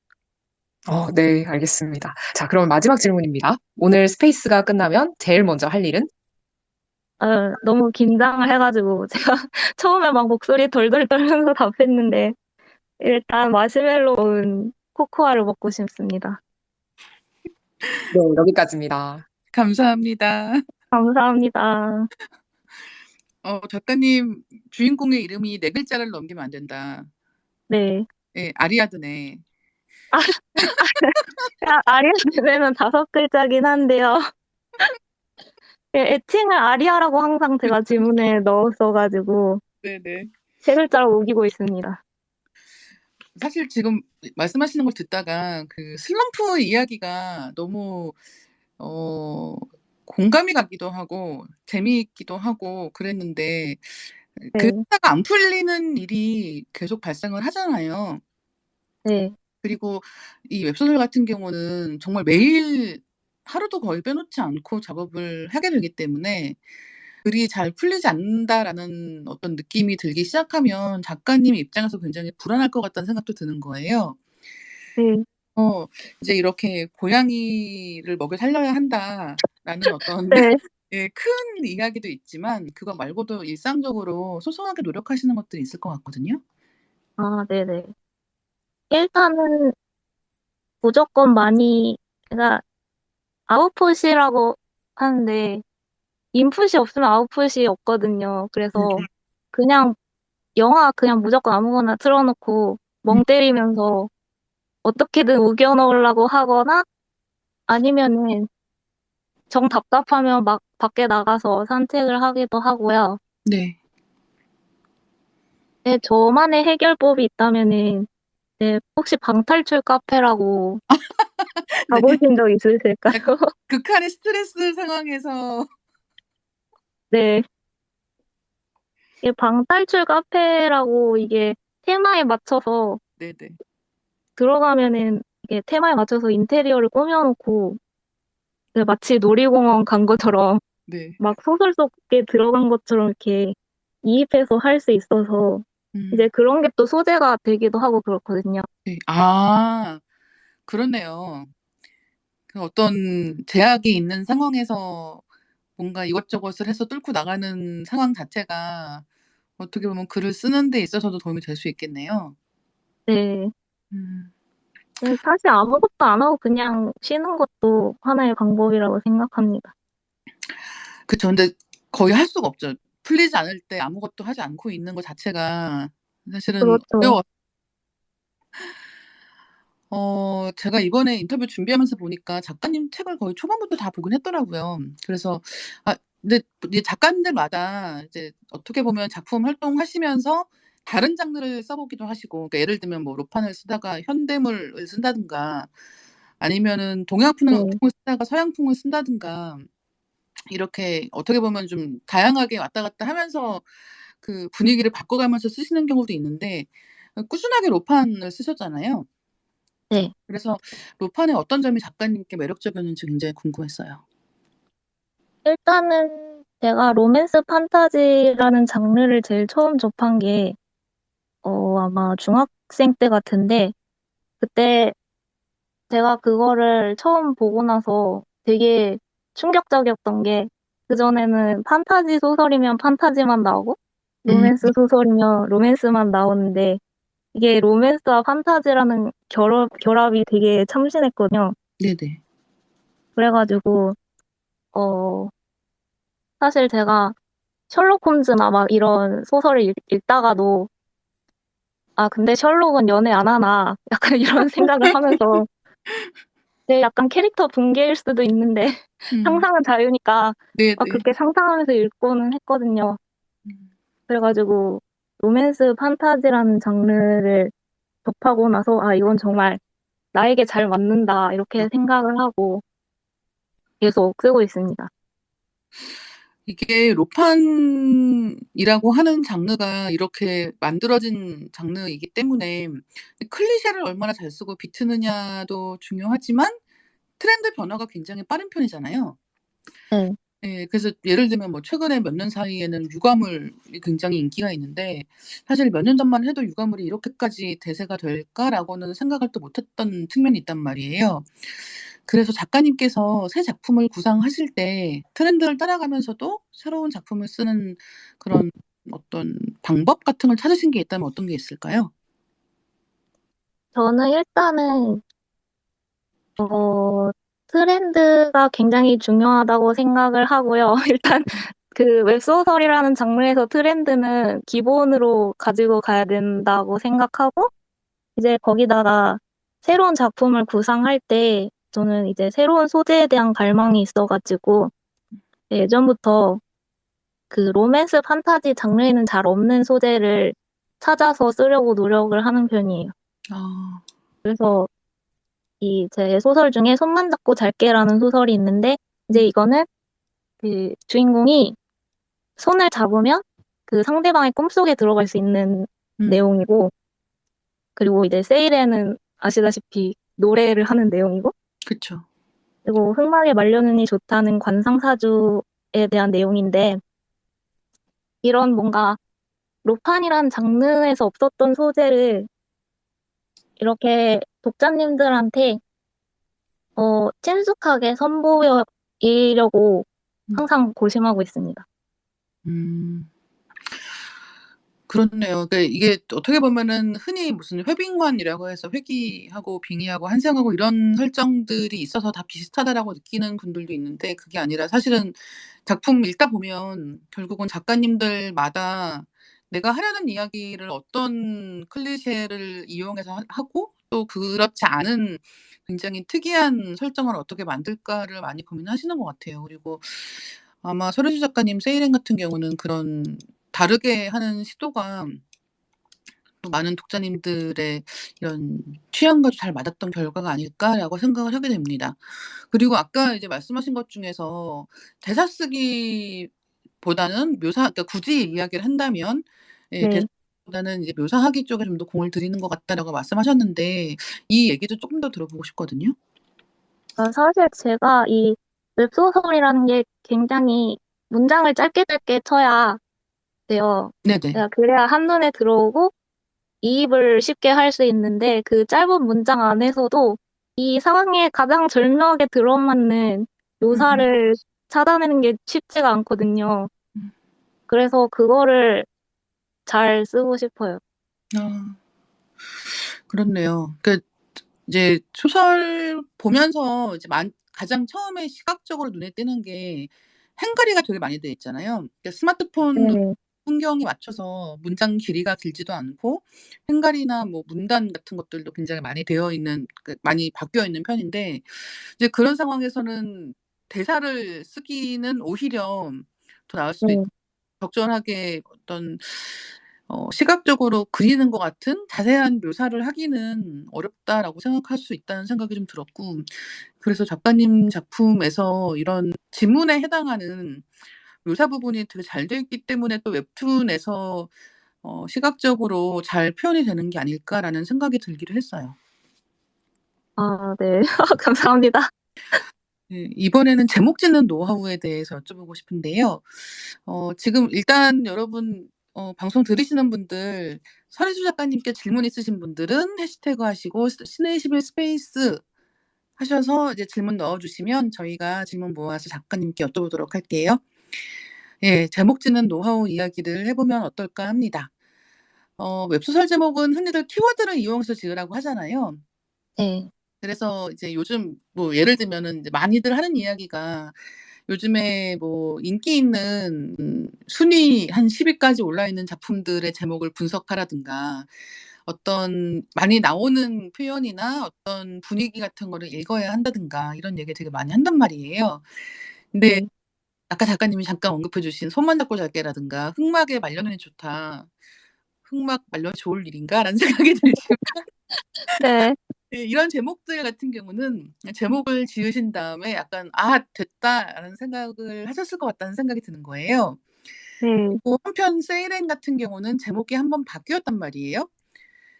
네, 알겠습니다. 자, 그럼 마지막 질문입니다. 오늘 스페이스가 끝나면 제일 먼저 할 일은? 너무 긴장을 해가지고 제가 처음에 막 목소리 덜덜 떨면서 답했는데 일단 마시멜로운 코코아를 먹고 싶습니다. 네, 여기까지입니다. 감사합니다. 감사합니다. 작가님 주인공의 이름이 4글자를 넘기면 안 된다. 네. 예, 아리아드네. 아리아는 5글자긴 한데요. 애칭을 아리아라고 항상 제가 질문에 넣었어가지고 네네. 3글자로 우기고 있습니다. 사실 지금 말씀하시는 걸 듣다가 그 슬럼프 이야기가 너무 공감이 가기도 하고 재미있기도 하고 그랬는데 그 네. 회사가 안 풀리는 일이 계속 발생을 하잖아요. 네. 그리고 이 웹소설 같은 경우는 정말 매일 하루도 거의 빼놓지 않고 작업을 하게 되기 때문에 글이 잘 풀리지 않는다라는 어떤 느낌이 들기 시작하면 작가님 입장에서 굉장히 불안할 것 같다는 생각도 드는 거예요. 네. 이제 이렇게 '고양이를 먹여 살려야 한다.'라는 어떤 네. 예 큰 이야기도 있지만 그거 말고도 일상적으로 소소하게 노력하시는 것들이 있을 것 같거든요. 네네. 일단은 무조건 많이 제가 아웃풋이라고 하는데 인풋이 없으면 아웃풋이 없거든요. 그래서 네네. 그냥 영화 그냥 무조건 아무거나 틀어 놓고 멍 때리면서 어떻게든 우겨 넣으려고 하거나 아니면은 정 답답하면 막 밖에 나가서 산책을 하기도 하고요. 네. 네, 저만의 해결법이 있다면은 혹시 방탈출 카페라고 네. 가보신 적 있으실까요? 극한의 스트레스 상황에서 네. 이게 방탈출 카페라고 이게 테마에 맞춰서 네네. 들어가면은 이게 테마에 맞춰서 인테리어를 꾸며놓고 마치 놀이공원 간 것처럼 네. 막 소설 속에 들어간 것처럼 이렇게 이입해서 할 수 있어서 이제 음. 그런 게 또 소재가 되기도 하고 그렇거든요. 네. 그렇네요. 그 어떤 제약이 있는 상황에서 뭔가 이것저것을 해서 뚫고 나가는 상황 자체가 어떻게 보면 글을 쓰는 데 있어서도 도움이 될 수 있겠네요. 네. 음. 사실 아무것도 안 하고 그냥 쉬는 것도 하나의 방법이라고 생각합니다. 그쵸. 근데 거의 할 수가 없죠. 풀리지 않을 때 아무것도 하지 않고 있는 것 자체가 사실은 그렇죠. 어려워요. 제가 이번에 인터뷰 준비하면서 보니까 작가님 책을 거의 초반부터 다 보긴 했더라고요. 그래서 근데 이제 작가님들마다 이제 어떻게 보면 작품 활동하시면서 다른 장르를 써 보기도 하시고, 그러니까 예를 들면 뭐 로판을 쓰다가 현대물을 쓴다든가 아니면은 동양풍을 네. 쓰다가 서양풍을 쓴다든가, 이렇게 어떻게 보면 좀 다양하게 왔다 갔다 하면서 그 분위기를 바꿔가면서 쓰시는 경우도 있는데, 꾸준하게 로판을 쓰셨잖아요. 네. 그래서 로판의 어떤 점이 작가님께 매력적이었는지 굉장히 궁금했어요. 일단은 제가 로맨스 판타지라는 장르를 제일 처음 접한 게 아마 중학생 때 같은데, 그때 제가 그거를 처음 보고 나서 되게 충격적이었던 게, 그전에는 판타지 소설이면 판타지만 나오고 음. 로맨스 소설이면 로맨스만 나오는데, 이게 로맨스와 판타지라는 결합이 되게 참신했거든요. 네네. 그래가지고 사실 제가 셜록 홈즈나 막 이런 소설을 읽다가도 근데 셜록은 연애 안 하나 약간 이런 생각을 하면서 약간 캐릭터 붕괴일 수도 있는데 음. 상상은 자유니까 네네. 그렇게 상상하면서 읽고는 했거든요. 음. 그래가지고 로맨스 판타지라는 장르를 접하고 나서 이건 정말 나에게 잘 맞는다 아, 이렇게 생각을 하고 계속 쓰고 있습니다. 이게 로판이라고 하는 장르가 이렇게 만들어진 장르이기 때문에 클리셰를 얼마나 잘 쓰고 비트느냐도 중요하지만 트렌드 변화가 굉장히 빠른 편이잖아요. 네. 예. 그래서 예를 들면 뭐 최근에 몇 년 사이에는 유과물이 굉장히 인기가 있는데, 사실 몇 년 전만 해도 '유과물이 이렇게까지 대세가 될까?'라고는 생각을 또 못 했던 측면이 있단 말이에요. 그래서 작가님께서 새 작품을 구상하실 때 트렌드를 따라가면서도 새로운 작품을 쓰는 그런 어떤 방법 같은 걸 찾으신 게 있다면 어떤 게 있을까요? 저는 일단은 트렌드가 굉장히 중요하다고 생각을 하고요. 일단 그 웹소설이라는 장르에서 트렌드는 기본으로 가지고 가야 된다고 생각하고, 이제 거기다가 새로운 작품을 구상할 때 저는 이제 새로운 소재에 대한 갈망이 있어가지고 예전부터 그 로맨스 판타지 장르에는 잘 없는 소재를 찾아서 쓰려고 노력을 하는 편이에요. 아. 그래서 이 제 소설 중에 손만 잡고 잘게라는 소설이 있는데, 이제 이거는 그 주인공이 손을 잡으면 그 상대방의 꿈속에 들어갈 수 있는 음. 내용이고, 그리고 이제 세일에는 아시다시피 노래를 하는 내용이고, 그쵸. 그리고 흑막에 말려느니 좋다는 관상사주에 대한 내용인데, 이런 뭔가 로판이란 장르에서 없었던 소재를 이렇게 독자님들한테 친숙하게 선보이려고 음. 항상 고심하고 있습니다. 음. 그렇네요. 그러니까 이게 어떻게 보면은 흔히 무슨 회빙관이라고 해서 회귀하고 빙의하고 한생하고 이런 설정들이 있어서 다 비슷하다라고 느끼는 분들도 있는데, 그게 아니라 사실은 작품 읽다 보면 결국은 작가님들마다 내가 하려는 이야기를 어떤 클리셰를 이용해서 하고 또 그렇지 않은 굉장히 특이한 설정을 어떻게 만들까를 많이 고민하시는 것 같아요. 그리고 아마 서른수 작가님 세일행 같은 경우는 그런 다르게 하는 시도가 또 많은 독자님들의 이런 취향과도 잘 맞았던 결과가 아닐까라고 생각을 하게 됩니다. 그리고 아까 이제 말씀하신 것 중에서 대사 쓰기보다는 그러니까 굳이 이야기를 한다면 예 네. 대사보다는 이제 묘사하기 쪽에 좀 더 공을 들이는 것 같다라고 말씀하셨는데 이 얘기도 쪼끔 더 들어보고 싶거든요. 사실 제가 이 웹소설이라는 게 굉장히 문장을 짧게 쳐야 돼요. 네네. 그래야 한눈에 들어오고 이입을 쉽게 할 수 있는데 그 짧은 문장 안에서도 이 상황에 가장 절묘하게 들어맞는 묘사를 찾아내는 게 쉽지가 않거든요. 음. 그래서 그거를 잘 쓰고 싶어요. 아. 그렇네요. 이제 소설 보면서 이제 가장 처음에 시각적으로 눈에 띄는 게 한글이가 되게 많이 돼 있잖아요. 그러니까 스마트폰 네. 풍경에 맞춰서 문장 길이가 길지도 않고 한글이나 뭐 문단 같은 것들도 굉장히 많이 되어 있는 많이 바뀌어 있는 편인데 이제 그런 상황에서는 대사를 쓰기는 오히려 더 나을 수도 있 네. 적절하게 어떤 시각적으로 그리는 것 같은 자세한 묘사를 하기는 어렵다라고 생각할 수 있다는 생각이 좀 들었고 그래서 작가님 작품에서 이런 지문에 해당하는 묘사 부분이 되게 잘 돼 있기 때문에 또 웹툰에서 시각적으로 잘 표현이 되는 게 아닐까라는 생각이 들기도 했어요. 네. 감사합니다. 네. 이번에는 제목 짓는 노하우에 대해서 여쭤보고 싶은데요. 지금 일단 여러분 방송 들으시는 분들 설혜주 작가님께 질문 있으신 분들은 해시태그 하시고 신의21 스페이스 하셔서 이제 질문 넣어 주시면 저희가 질문 모아서 작가님께 여쭤보도록 할게요. 예. 제목 짓는 노하우 이야기를 해 보면 어떨까 합니다. 웹소설 제목은 흔히들 키워드를 이용해서 지으라고 하잖아요. 네. 그래서 이제 요즘 뭐 예를 들면은 이제 많이들 하는 이야기가 요즘에 뭐 인기 있는 순위 한 10 위까지 올라 있는 작품들의 제목을 분석하라든가 어떤 많이 나오는 표현이나 어떤 분위기 같은 거를 읽어야 한다든가 이런 얘기 되게 많이 한단 말이에요. 근데 네. 아까 작가님이 잠깐 언급해 주신 손만 잡고 잘게라든가 "흑막에 말려놓으니 좋다." '흑막 말려 좋을 일인가?'라는 생각이 들지만 네. 예 이런 제목들 같은 경우는 제목을 지으신 다음에 약간 '아 됐다.'라는 생각을 하셨을 것 같다는 생각이 드는 거예요. 네. 그리고 한편 세이렌 같은 경우는 제목이 한번 바뀌었단 말이에요.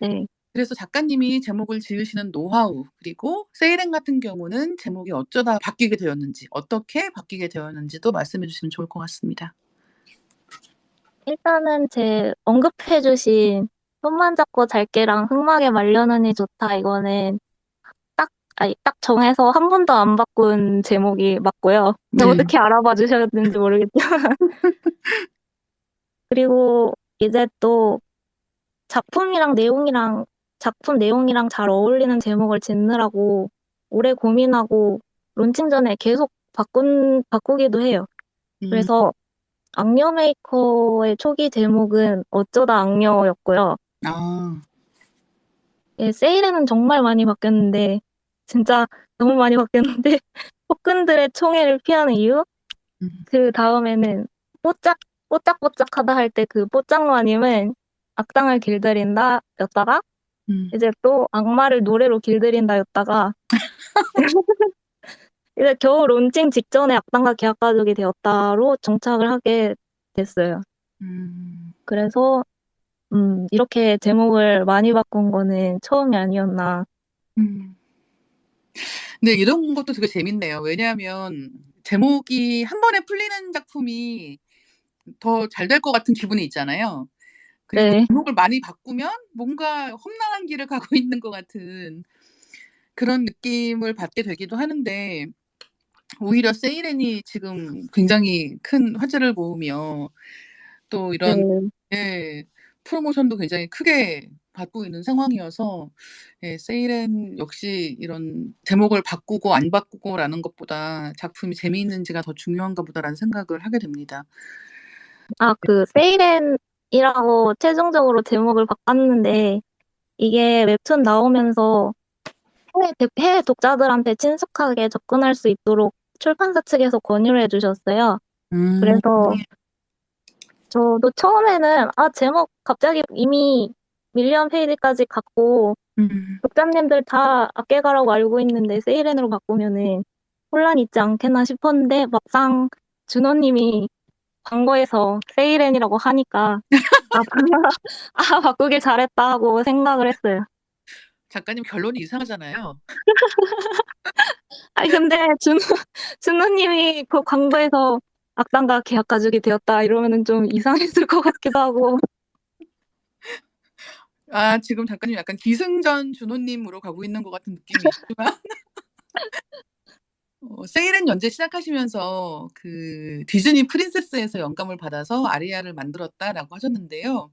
네. 그래서 작가님이 제목을 지으시는 노하우 그리고 세이렌 같은 경우는 제목이 어쩌다 바뀌게 되었는지 어떻게 바뀌게 되었는지도 말씀해 주시면 좋을 것 같습니다. 일단은 제 언급해 주신 "손만 잡고 잘게랑 흑막에 말려놓으니 좋다." 이거는 딱 정해서 한 번도 안 바꾼 제목이 맞고요. 네. 어떻게 알아봐 주셨는지 모르겠지만 그리고 이제 또 작품 내용이랑 잘 어울리는 제목을 짓느라고 오래 고민하고 론칭 전에 계속 바꾸기도 해요. 음. 그래서 악녀 메이커의 초기 제목은 어쩌다 악녀였고요. 아. 예, 세일에는 정말 많이 바뀌었는데 진짜 너무 많이 바뀌었는데 폭군들의 총애를 피하는 이유? 음. 그다음에는 뽀짝뽀짝하다 할 때 그 뽀짝마님은 악당을 길들인다였다가 음. 이제 또 악마를 노래로 길들인다였다가 이제 겨우 론칭 직전에 악당과 계약가족이 되었다로 정착을 하게 됐어요. 음. 그래서 이렇게 제목을 많이 바꾼 거는 처음이 아니었나. 음. 근데 이런 것도 되게 재밌네요. 왜냐하면 제목이 한 번에 풀리는 작품이 더 잘 될 것 같은 기분이 있잖아요. 그리고 네. 제목을 많이 바꾸면 뭔가 험난한 길을 가고 있는 것 같은 그런 느낌을 받게 되기도 하는데 오히려 세이렌이 지금 굉장히 큰 화제를 모으며 또 이런 네. 예 프로모션도 굉장히 크게 받고 있는 상황이어서 예 세이렌 역시 이런 제목을 바꾸고 안 바꾸고라는 것보다 '작품이 재미있는지가 더 중요한가 보다.'라는 생각을 하게 됩니다. 그 세이렌이라고 최종적으로 제목을 바꿨는데 이게 웹툰 나오면서 해외 독자들한테 친숙하게 접근할 수 있도록 출판사 측에서 권유를 해 주셨어요. 음. 그래서 저도 처음에는 제목 갑자기 이미 밀리언 페이지까지 갖고 독자님들 다 아껴가라고 알고 있는데 세이렌으로 바꾸면은 혼란이 있지 않겠나 싶었는데 막상 준호님이 광고에서 세이렌이라고 하니까 아, 바꾸길 잘했다 하고 생각을 했어요. 작가님 결론이 이상하잖아요. 아니 근데 준호님이 그 광고에서 악당과 계약 가족이 되었다 이러면은 좀 이상했을 것 같기도 하고. 아, 지금 작가님 약간 기승전 준호님으로 가고 있는 것 같은 느낌이 있지만 세일은 연재 시작하시면서 그 디즈니 프린세스에서 영감을 받아서 아리아를 만들었다라고 하셨는데요.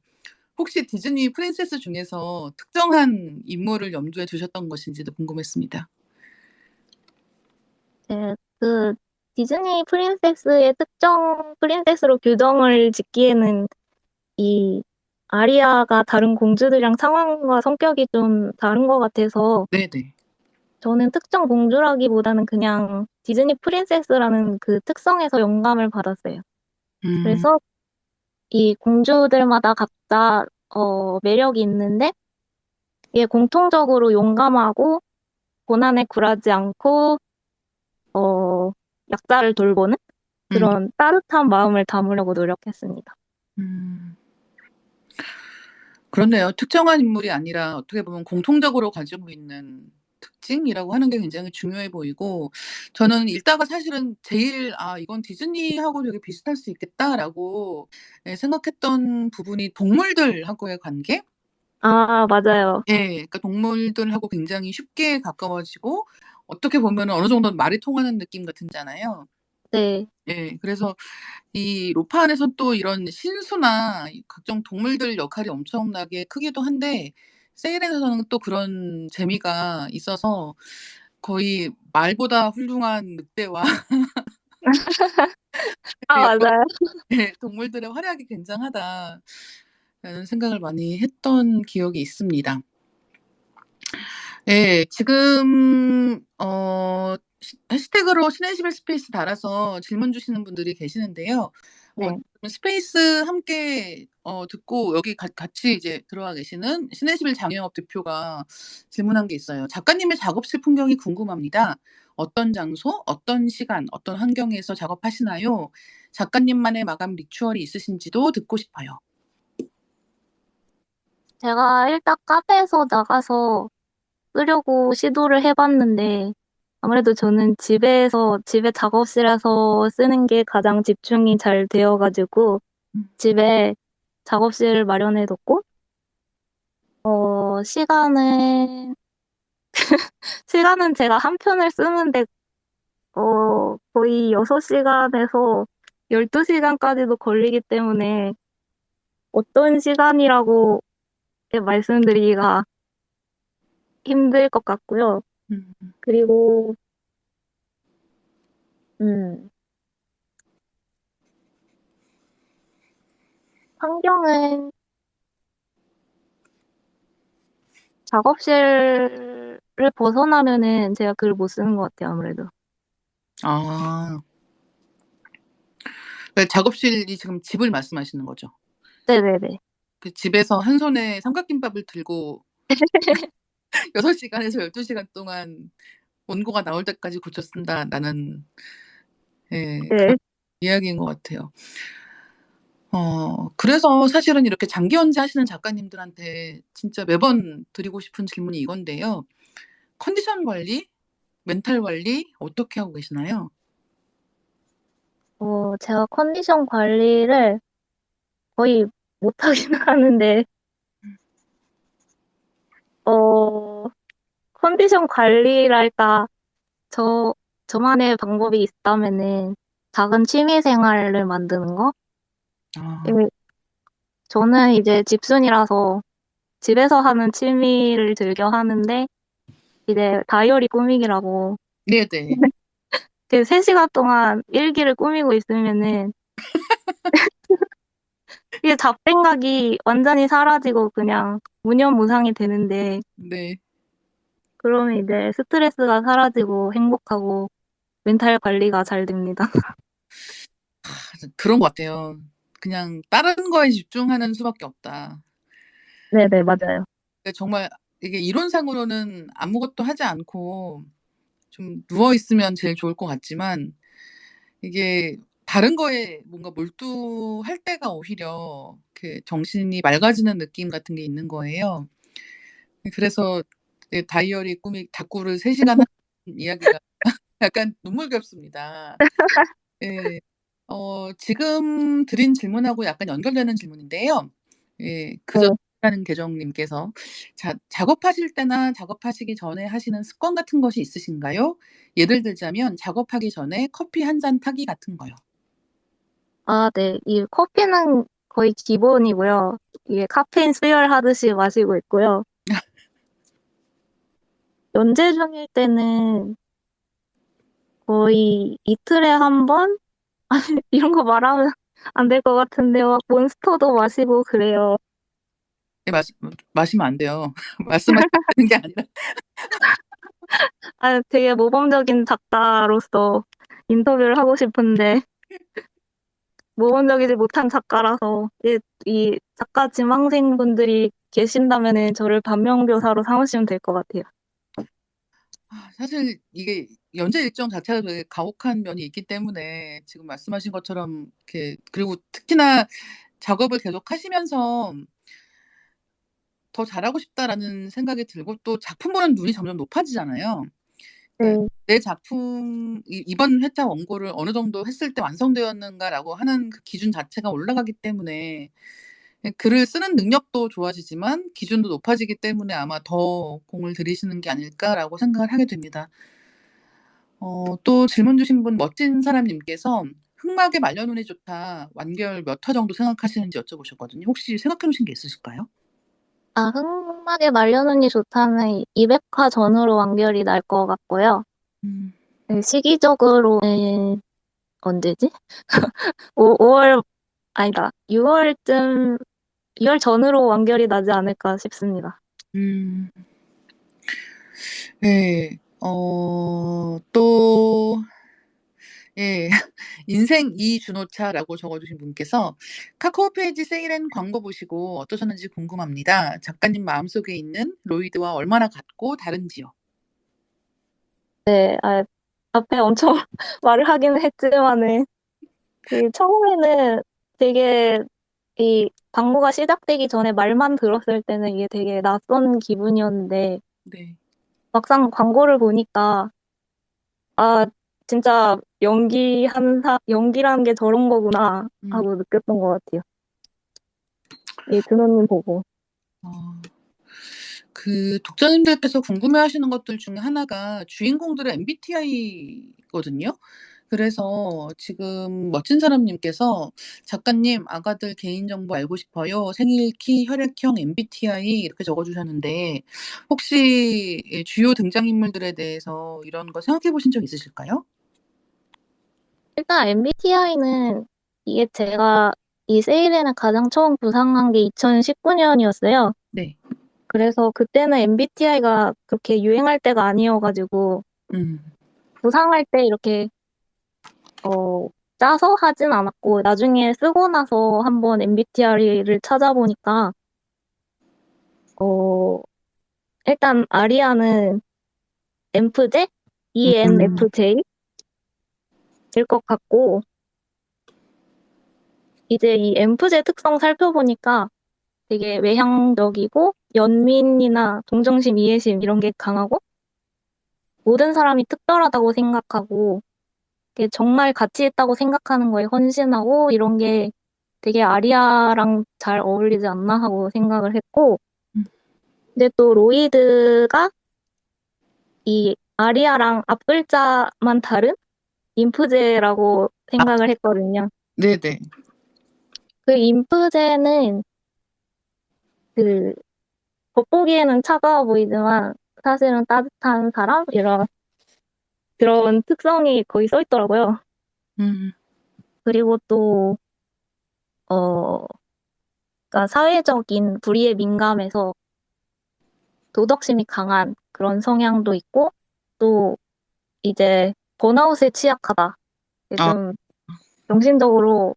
혹시 디즈니 프린세스 중에서 특정한 인물을 염두에 두셨던 것인지도 궁금했습니다. 네, 그 디즈니 프린세스의 특정 프린세스로 규정을 짓기에는 이 아리아가 다른 공주들이랑 상황과 성격이 좀 다른 것 같아서 네네. 저는 특정 공주라기보다는 그냥 디즈니 프린세스라는 그 특성에서 영감을 받았어요. 그래서 이 공주들마다 각자 매력이 있는데 이게 공통적으로 용감하고 고난에 굴하지 않고 약자를 돌보는 그런 따뜻한 마음을 담으려고 노력했습니다. 그렇네요. 특정한 인물이 아니라 어떻게 보면 공통적으로 가지고 있는 특징이라고 하는 게 굉장히 중요해 보이고 저는 읽다가 사실은 제일 '아 이건 디즈니하고 되게 비슷할 수 있겠다.'라고 생각했던 부분이 동물들하고의 관계? 아, 맞아요. 예. 그러니까 동물들하고 굉장히 쉽게 가까워지고 어떻게 보면은 어느 정도는 말이 통하는 느낌 같은잖아요. 네. 예. 그래서 이 로파 안에서 또 이런 신수나 이 각종 동물들 역할이 엄청나게 크기도 한데 세일에서는 또 그런 재미가 있어서 거의 말보다 훌륭한 늑대와 아, 여러 맞아요. 동물들의 활약이 굉장하다라는 생각을 많이 했던 기억이 있습니다. 예. 지금 해시태그로 신의 11 스페이스 달아서 질문 주시는 분들이 계시는데요. 네. 스페이스 함께 듣고 여기 같이 이제 들어와 계시는 신의 11 장영업 대표가 질문한 게 있어요. "작가님의 작업실 풍경이 궁금합니다. 어떤 장소, 어떤 시간, 어떤 환경에서 작업하시나요? 작가님만의 마감 리추얼이 있으신지도 듣고 싶어요." 제가 일단 카페에서 나가서 쓰려고 시도를 해 봤는데 아무래도 저는 집에 작업실에서 쓰는 게 가장 집중이 잘 되어 가지고 집에 작업실을 마련해 뒀고 시간은 시간은 제가 한 편을 쓰는데 거의 6시간에서 12시간까지도 걸리기 때문에 어떤 시간이라고 말씀드리기가 힘들 것 같고요. 음. 그리고 음. 환경은 작업실을 벗어나면은 제가 글을 못 쓰는 것 같아요, 아무래도. 아. 그 작업실이 지금 집을 말씀하시는 거죠? 네네네. 그 집에서 한 손에 삼각김밥을 들고 6시간에서 12시간 동안 원고가 나올 때까지 고쳐 쓴다라는 그런 네. 이야기인 것 같아요. 그래서 사실은 이렇게 장기 연재하시는 작가님들한테 진짜 매번 드리고 싶은 질문이 이건데요. 컨디션 관리, 멘탈 관리 어떻게 하고 계시나요? 제가 컨디션 관리를 거의 못하기는 하는데 컨디션 관리랄까 저만의 방법이 있다면은 작은 취미 생활을 만드는 거? 아. 예. 저는 이제 집순이라서 집에서 하는 취미를 즐겨 하는데 이제 다이어리 꾸미기라고 네네. 그 3시간 동안 일기를 꾸미고 있으면은 이게 잡생각이 완전히 사라지고 그냥 무념무상이 되는데 네. 그러면 이제 스트레스가 사라지고 행복하고 멘탈 관리가 잘 됩니다. 그런 것 같아요. 그냥 다른 거에 집중하는 수밖에 없다. 네네, 맞아요. 그러니까 정말 이게 이론상으로는 아무것도 하지 않고 좀 누워 있으면 제일 좋을 것 같지만 이게 다른 거에 뭔가 몰두할 때가 오히려 그 정신이 맑아지는 느낌 같은 게 있는 거예요. 그래서 다이어리 꾸미 다꾸를 3시간 한 이야기가 약간 눈물겹습니다. 예. 지금 드린 질문하고 약간 연결되는 질문인데요. 예. 그저 네. 라는 계정님께서 작업하실 때나 작업하시기 전에 하시는 습관 같은 것이 있으신가요? 예를 들자면 작업하기 전에 커피 한 잔 타기 같은 거요. 아, 네. 이 커피는 거의 기본이고요. 이게 카페인 수혈하듯이 마시고 있고요. 연재 중일 때는 거의 이틀에 한 번? 아니, 이런 거 말하면 안 될 것 같은데, 막 몬스터도 마시고 그래요. 예 마시면 안 돼요. 말씀하시면 되는 게 아니라. 아, 되게 모범적인 작가로서 인터뷰를 하고 싶은데, 모범적이지 못한 작가라서, 이 작가 지망생분들이 계신다면은 저를 반면교사로 삼으시면 될 것 같아요. 사실 이게 연재 일정 자체가 되게 가혹한 면이 있기 때문에 지금 말씀하신 것처럼 이렇게 그리고 특히나 작업을 계속 하시면서 '더 잘하고 싶다.'라는 생각이 들고 또 작품 보는 눈이 점점 높아지잖아요. 그러니까 네. '내 작품 이번 회차 원고를 어느 정도 했을 때 완성되었는가.'라고 하는 그 기준 자체가 올라가기 때문에 글을 쓰는 능력도 좋아지지만 기준도 높아지기 때문에 아마 '더 공을 들이시는 게 아닐까.'라고 생각을 하게 됩니다. 또 질문 주신 분 멋진 사람님께서 "흑막에 말려놓으니 좋다. 완결 몇 화 정도 생각하시는지?" 여쭤보셨거든요. 혹시 생각해 놓으신 게 있으실까요? 아, 흑막에 말려놓으니 좋다는 200화 전후로 완결이 날 것 같고요. 음. 네, 시기적으로는 언제지? 5월, 아니다. 6월쯤, 6월 전후로 완결이 나지 않을까 싶습니다. 음. 네. 또 예. 인생 이준호차라고 적어 주신 분께서 "카카오 페이지 세일앤 광고 보시고 어떠셨는지 궁금합니다. 작가님 마음속에 있는 로이드와 얼마나 같고 다른지요?" 네, 앞에 엄청 말을 하긴 했지만은, 처음에는 되게 이 광고가 시작되기 전에 말만 들었을 때는 이게 되게 낯선 기분이었는데, 네. 막상 광고를 보니까, 아, 진짜 연기라는 게 저런 거구나 음. 하고 느꼈던 것 같아요. 이 준호님 보고. 어. 그 독자님들께서 궁금해하시는 것들 중에 하나가 주인공들의 MBTI거든요. 그래서 지금 멋진 사람님께서 "작가님 아가들 개인정보 알고 싶어요. 생일, 키, 혈액형, MBTI." 이렇게 적어 주셨는데 혹시 주요 등장인물들에 대해서 이런 거 생각해 보신 적 있으실까요? 일단 MBTI는 이게 제가 이 세일에는 가장 처음 구상한 게 2019년이었어요. 네. 그래서 그때는 MBTI가 그렇게 유행할 때가 아니어가지고 음. 구상할 때 이렇게 짜서 하진 않았고, 나중에 쓰고 나서 한번 MBTI를 찾아보니까 일단 아리아는 ENFJ? 음. ENFJ일 것 같고, 이제 이 ENFJ 특성 살펴보니까 되게 외향적이고 연민이나 동정심, 이해심 이런 게 강하고, 모든 사람이 특별하다고 생각하고, 이게 정말 가치 있다고 생각하는 거에 헌신하고, 이런 게 되게 아리아랑 잘 어울리지 않나 하고 생각을 했고, 음. 근데 또 로이드가 이 아리아랑 앞글자만 다른 인프제라고 아 생각을 했거든요. 네네. 그 인프제는 그 겉보기에는 차가워 보이지만 사실은 따뜻한 사람? 그런 특성이 거의 써 있더라고요. 음. 그리고 또, 어, 그러니까 사회적인 불의에 민감해서 도덕심이 강한 그런 성향도 있고, 또 이제 번아웃에 취약하다. 아 좀 정신적으로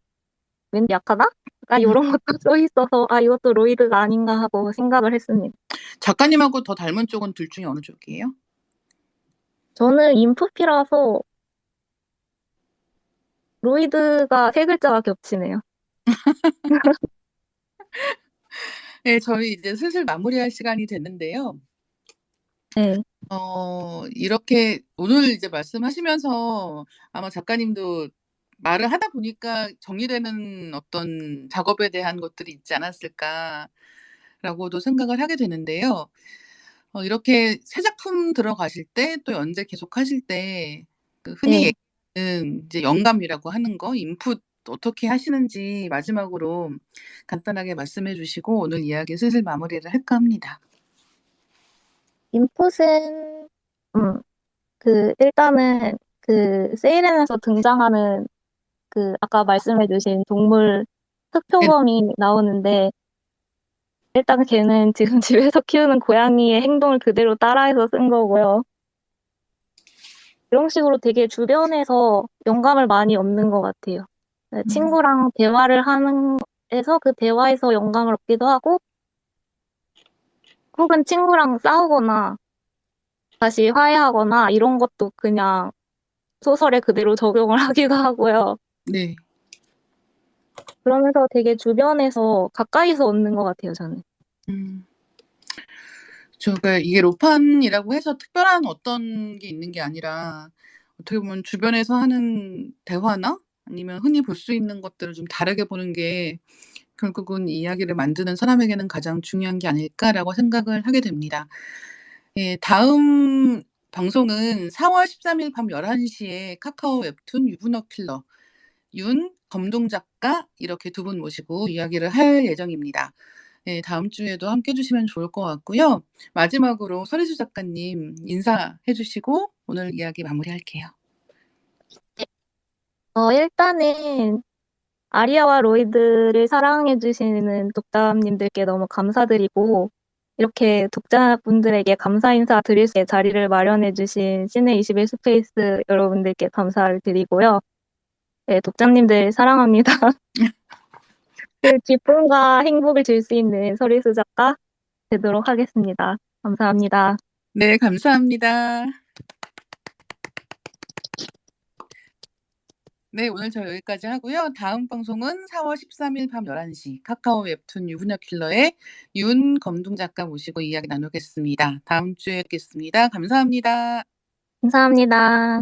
왠지 약하다? 약간 음. 요런 것도 써 있어서 '아 이것도 로이드가 아닌가.' 하고 생각을 했습니다. 작가님하고 더 닮은 쪽은 둘 중에 어느 쪽이에요? 저는 인프피라서 로이드가 3 글자가 겹치네요. 네, 저희 이제 슬슬 마무리할 시간이 됐는데요. 네. 이렇게 오늘 이제 말씀하시면서 아마 작가님도 말을 하다 보니까 정리되는 어떤 작업에 대한 것들이 있지 않았을까라고도 생각을 하게 되는데요. 이렇게 새 작품 들어가실 때 또 연재 계속하실 때 그 흔히 네. 얘기하는 이제 영감이라고 하는 거, 인풋 어떻게 하시는지 마지막으로 간단하게 말씀해 주시고 오늘 이야기 슬슬 마무리를 할까 합니다. 인풋은 일단은 그 세이렌에서 등장하는 그 아까 말씀해 주신 동물 네. 흑표범이 나오는데 일단 걔는 지금 집에서 키우는 고양이의 행동을 그대로 따라해서 쓴 거고요. 이런 식으로 되게 주변에서 영감을 많이 얻는 것 같아요. 네, 친구랑 대화를 하는 에서 그 대화에서 영감을 얻기도 하고 혹은 친구랑 싸우거나 다시 화해하거나 이런 것도 그냥 소설에 그대로 적용을 하기도 하고요. 네. 그러면서 되게 주변에서 가까이서 얻는 것 같아요, 저는. 음. 그러니까 이게 로판이라고 해서 특별한 어떤 게 있는 게 아니라 어떻게 보면 주변에서 하는 대화나 아니면 흔히 볼 수 있는 것들을 좀 다르게 보는 게 결국은 이 이야기를 만드는 사람에게는 가장 중요한 게 아닐까라고 생각을 하게 됩니다. 예, 다음 방송은 4월 13일 밤 11시에 카카오 웹툰 유부녀 킬러 윤, 검동 작가 이렇게 두 분 모시고 이야기를 할 예정입니다. 예, 다음 주에도 함께 해 주시면 좋을 것 같고요. 마지막으로 서리수 작가님 인사해 주시고 오늘 이야기 마무리할게요. 일단은 아리아와 로이드를 사랑해 주시는 독자님들께 너무 감사드리고 이렇게 독자분들에게 감사 인사 드릴 수 있게 자리를 마련해 주신 시네21 스페이스 여러분들께 감사를 드리고요. 네, 독자님들 사랑합니다. 그 기쁨과 행복을 줄 수 있는 서리수 작가 되도록 하겠습니다. 감사합니다. 네, 감사합니다. 네, 오늘 저 여기까지 하고요. 다음 방송은 4월 13일 밤 11시 카카오 웹툰 유부녀 킬러의 윤 검둥 작가 모시고 이야기 나누겠습니다. 다음 주에 뵙겠습니다. 감사합니다. 감사합니다.